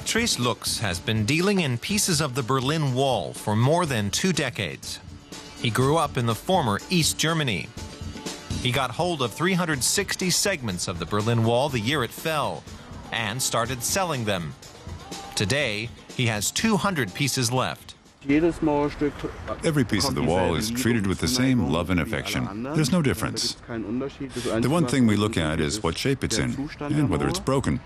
Patrice Lux has been dealing in pieces of the Berlin Wall for more than 2 decades. He grew up in the former East Germany. He got hold of 360 segments of the Berlin Wall the year it fell and started selling them. Today, he has 200 pieces left. Every piece of the wall is treated with the same love and affection. There's no difference. The one thing we look at is what shape it's in and whether it's broken.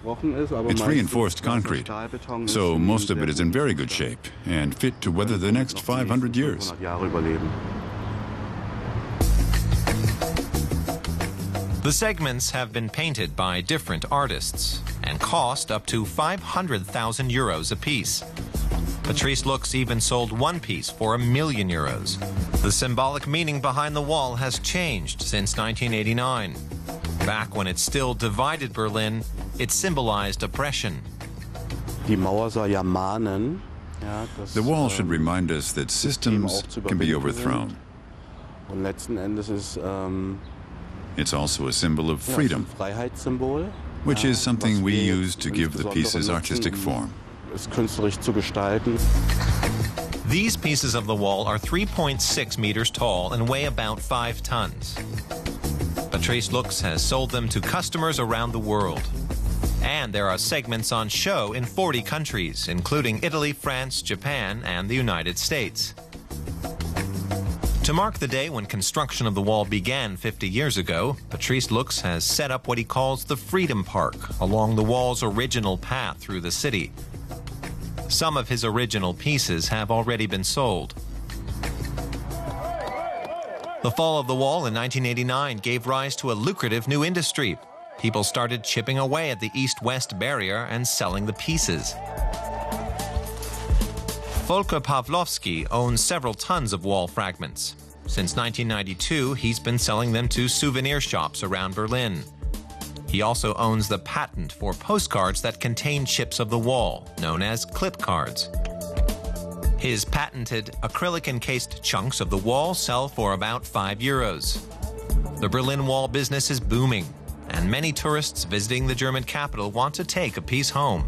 It's reinforced concrete, so most of it is in very good shape and fit to weather the next 500 years. The segments have been painted by different artists and cost up to 500,000 euros apiece. Patrice Lux even sold one piece for €1 million. The symbolic meaning behind the wall has changed since 1989. Back when it still divided Berlin, it symbolized oppression. The wall should remind us that systems can be overthrown. It's also a symbol of freedom, which is something we use to give the pieces artistic form. These pieces of the wall are 3.6 meters tall and weigh about 5 tons. Patrice Lux has sold them to customers around the world. And there are segments on show in 40 countries, including Italy, France, Japan, and the United States. To mark the day when construction of the wall began 50 years ago, Patrice Lux has set up what he calls the Freedom Park along the wall's original path through the city. Some of his original pieces have already been sold. The fall of the wall in 1989 gave rise to a lucrative new industry. People started chipping away at the east-west barrier and selling the pieces. Volker Pawlowski owns several tons of wall fragments. Since 1992, he's been selling them to souvenir shops around Berlin. He also owns the patent for postcards that contain chips of the wall, known as clip cards. His patented acrylic-encased chunks of the wall sell for about €5. The Berlin Wall business is booming, and many tourists visiting the German capital want to take a piece home.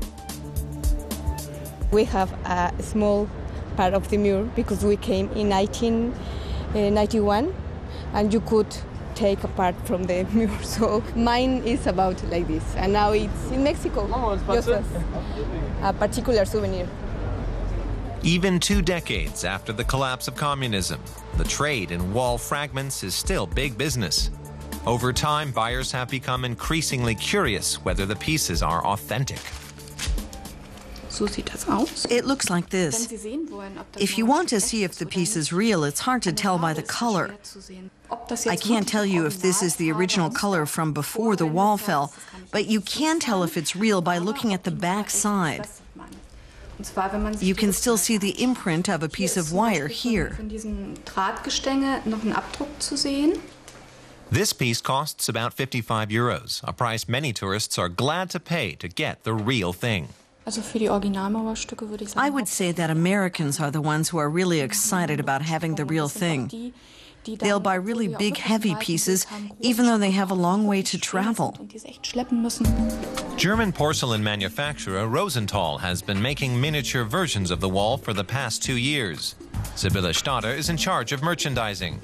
We have a small part of the mirror because we came in 1991, and you could take a part from the mirror. So mine is about like this, and now it's in Mexico, just as a particular souvenir. Even 2 decades after the collapse of communism, the trade in wall fragments is still big business. Over time, buyers have become increasingly curious whether the pieces are authentic. It looks like this. If you want to see if the piece is real, it's hard to tell by the color. I can't tell you if this is the original color from before the wall fell, but you can tell if it's real by looking at the back side. You can still see the imprint of a piece of wire here. This piece costs about €55, a price many tourists are glad to pay to get the real thing. I would say that Americans are the ones who are really excited about having the real thing. They'll buy really big, heavy pieces, even though they have a long way to travel. German porcelain manufacturer Rosenthal has been making miniature versions of the wall for the past 2 years. Sibylle Stadter is in charge of merchandising.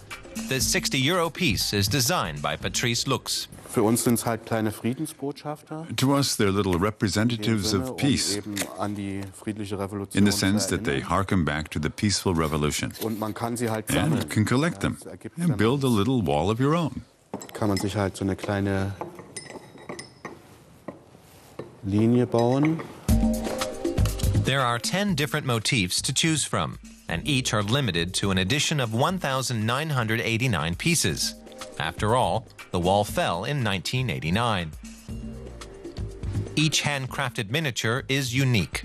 This €60 piece is designed by Patrice Lux. To us, they're little representatives of peace, in the sense that they harken back to the peaceful revolution. And you can collect them and build a little wall of your own. There are 10 different motifs to choose from, and each are limited to an edition of 1,989 pieces. After all, the wall fell in 1989. Each handcrafted miniature is unique.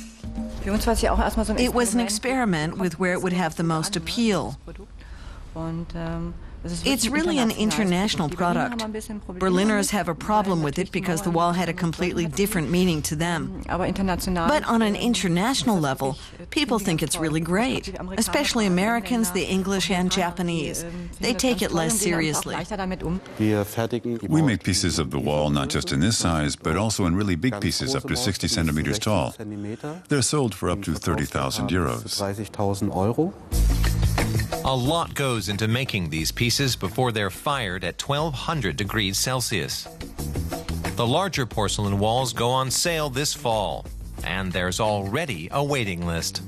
It was an experiment with where it would have the most appeal. It's really an international product. Berliners have a problem with it because the wall had a completely different meaning to them. But on an international level, people think it's really great, especially Americans, the English and Japanese. They take it less seriously. We make pieces of the wall not just in this size, but also in really big pieces up to 60 centimeters tall. They're sold for up to 30,000 euros. A lot goes into making these pieces before they're fired at 1200 degrees Celsius. The larger porcelain walls go on sale this fall, and there's already a waiting list.